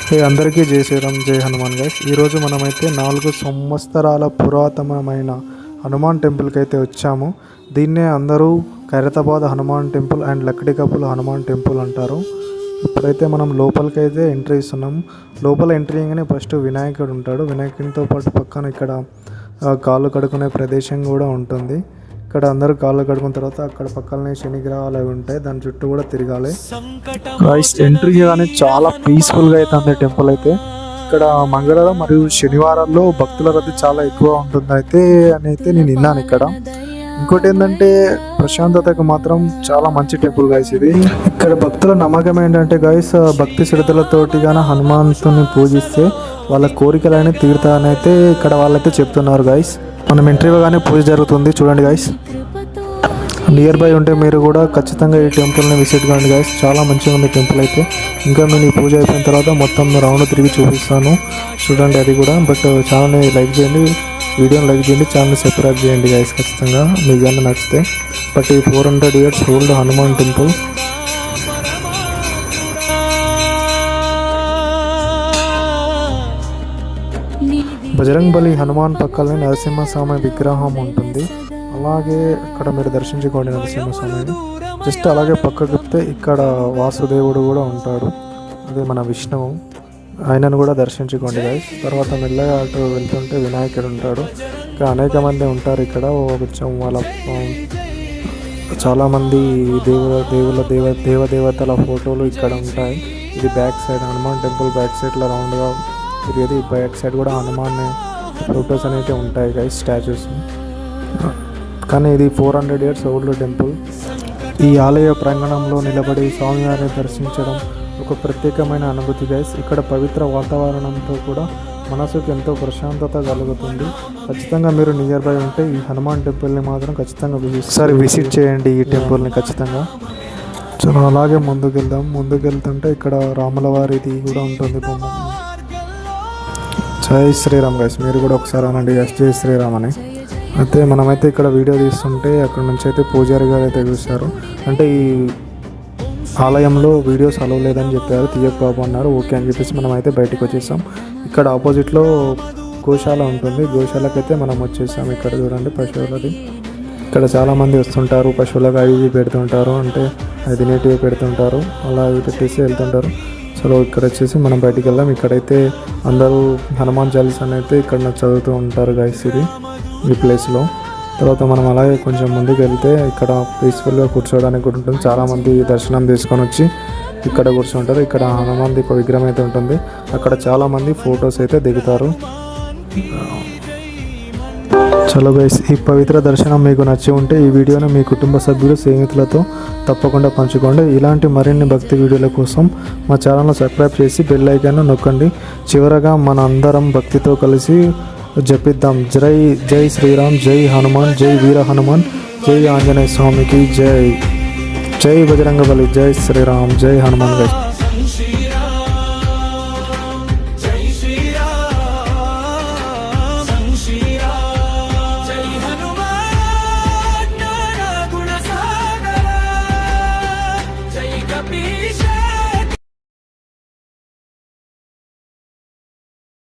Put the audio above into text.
అందరికీ జై శ్రీరామ్, జై హనుమాన్ గైస్. ఈరోజు మనమైతే 4 సంవత్సరాల పురాతనమైన హనుమాన్ టెంపుల్కి అయితే వచ్చాము. దీన్నే అందరూ Khairatabad Hanuman temple and Lakdikapul Hanuman temple అంటారు. ఇప్పుడైతే మనం లోపలికి అయితే ఎంట్రీ ఇస్తున్నాము. లోపల ఎంట్రీ అయ్యగానే ఫస్ట్ వినాయకుడు ఉంటాడు. వినాయకుడితో పాటు పక్కన ఇక్కడ కాళ్ళు కడుక్కునే ప్రదేశం కూడా ఉంటుంది. ఇక్కడ అందరూ కాళ్ళు కడుకున్న తర్వాత అక్కడ పక్కనే శనిగ్రహాలు అవి ఉంటాయి, దాని చుట్టూ కూడా తిరగాలి. ఎంట్రీ కానీ చాలా పీస్ఫుల్గా అయితే ఉంది టెంపుల్ అయితే. ఇక్కడ మంగళవారం మరియు శనివారాల్లో భక్తుల రద్దీ చాలా ఎక్కువ ఉంటుంది అయితే నేను విన్నాను. ఇంకోటి ఏంటంటే ప్రశాంతతకు మాత్రం చాలా మంచి టెంపుల్ గైస్ ఇది. ఇక్కడ భక్తుల నమ్మకం ఏంటంటే గైస్, భక్తి శ్రద్ధలతోటి గాన హనుమంతుని పూజిస్తే వాళ్ళ కోరికలన్నీ తీరుతాయని అయితే ఇక్కడ వాళ్ళైతే చెప్తున్నారు గైస్. మనం ఎంట్రీ ఇవ్వగానే పూజ జరుగుతుంది, చూడండి గైస్. నియర్ బై ఉంటే మీరు కూడా ఖచ్చితంగా ఈ టెంపుల్ని విజిట్ కాండి గైస్. చాలా మంచిగా ఉంది టెంపుల్ అయితే. ఇంకా నేను ఈ పూజ అయిపోయిన తర్వాత మొత్తం రౌండ్ తిరిగి చూపిస్తాను, చూడండి అది కూడా. బట్ ఛానల్ని లైక్ చేయండి, వీడియోని లైక్ చేయండి, ఛానల్ని సబ్స్క్రైబ్ చేయండి గైస్ ఖచ్చితంగా మీకు కానీ నచ్చితే. బట్ ఈ 400 years old Hanuman temple. Bajrangbali Hanuman పక్కనే నరసింహస్వామి విగ్రహం ఉంటుంది. అలాగే అక్కడ మీరు దర్శించుకోండి నరసింహస్వామిని. జస్ట్ అలాగే పక్కకు చెప్తే ఇక్కడ వాసుదేవుడు కూడా ఉంటాడు, అదే మన విష్ణువు, ఆయనను కూడా దర్శించుకోండి గైస్. తర్వాత మెల్లగా అటు వెళ్తుంటే వినాయకుడు ఉంటాడు. ఇంకా అనేక మంది ఉంటారు ఇక్కడ. కొంచెం వాళ్ళ చాలామంది దేవదేవతల ఫోటోలు ఇక్కడ ఉంటాయి. ఇది back side Hanuman temple back సైడ్లో రౌండ్గా తిరిగేది. బ్యాక్ సైడ్ కూడా హనుమాన్ ఫొటోస్ అనేవి ఉంటాయి గైస్, స్టాచ్యూస్. కానీ ఇది 400 years ఓల్డ్ టెంపుల్. ఈ ఆలయ ప్రాంగణంలో నిలబడి స్వామివారిని దర్శించడం ఒక ప్రత్యేకమైన అనుభూతి గైస్. ఇక్కడ పవిత్ర వాతావరణంతో కూడా మనసుకు ఎంతో ప్రశాంతత కలుగుతుంది. ఖచ్చితంగా మీరు నియర్ బై ఉంటే ఈ హనుమాన్ టెంపుల్ని మాత్రం ఖచ్చితంగా విజిట్ చేయండి ఈ టెంపుల్ని ఖచ్చితంగా. చలో అలాగే ముందుకెళ్తుంటే ఇక్కడ రాముల వారిది కూడా ఉంటుంది బొమ్మ. జై శ్రీరామ్ గైస్, మీరు కూడా ఒకసారి అనండి గైస్ జై శ్రీరామ్ అని. అయితే మనమైతే ఇక్కడ వీడియో తీస్తుంటే అక్కడ నుంచి అయితే పూజారి గారు అయితే చూశారు. అంటే ఈ ఆలయంలో వీడియోస్ అలవ్ లేదని చెప్పారు, తీయకు బాబు అన్నారు. ఓకే అని చెప్పేసి మనం అయితే బయటకు వచ్చేసాం. ఇక్కడ ఆపోజిట్లో గోశాల ఉంటుంది, గోశాలకైతే మనం వచ్చేసాం. ఇక్కడ చూడండి పశువులది. ఇక్కడ చాలామంది వస్తుంటారు, పశువులకు అవి పెడుతుంటారు, అంటే అది తినేటివి పెడుతుంటారు, అలా అవి పెట్టేసి వెళ్తుంటారు. చలో ఇక్కడ వచ్చేసి మనం బయటికి వెళ్దాం. ఇక్కడైతే అందరూ హనుమాన్ చాలీసాని అయితే ఇక్కడ చదువుతూ ఉంటారు గైస్ ఈ ప్లేస్లో. తర్వాత మనం అలాగే కొంచెం ముందుకు వెళ్తే ఇక్కడ పీస్ఫుల్గా కూర్చోవడానికి కూడా ఉంటుంది. చాలామంది దర్శనం తీసుకొని వచ్చి ఇక్కడ కూర్చుంటారు. ఇక్కడ హనుమాన్ ఒక విగ్రహం అయితే ఉంటుంది, అక్కడ చాలామంది ఫొటోస్ అయితే దిగుతారు. చలో గైస్, ఈ పవిత్ర దర్శనం మీకు నచ్చి ఉంటే ఈ వీడియోని మీ కుటుంబ సభ్యులు స్నేహితులతో తప్పకుండా పంచుకోండి. ఇలాంటి మరిన్ని భక్తి వీడియోల కోసం మా ఛానల్ను సబ్స్క్రైబ్ చేసి బెల్ ఐకాన్ను నొక్కండి. చివరగా మన అందరం భక్తితో కలిసి జపిద్దాం. జై శ్రీరామ్, జై హనుమాన్, జై వీర హనుమాన్, జై ఆంజనేయ స్వామికి జై, జై బజరంగబలి, జై శ్రీరామ్, జై హనుమాన్ గైస్.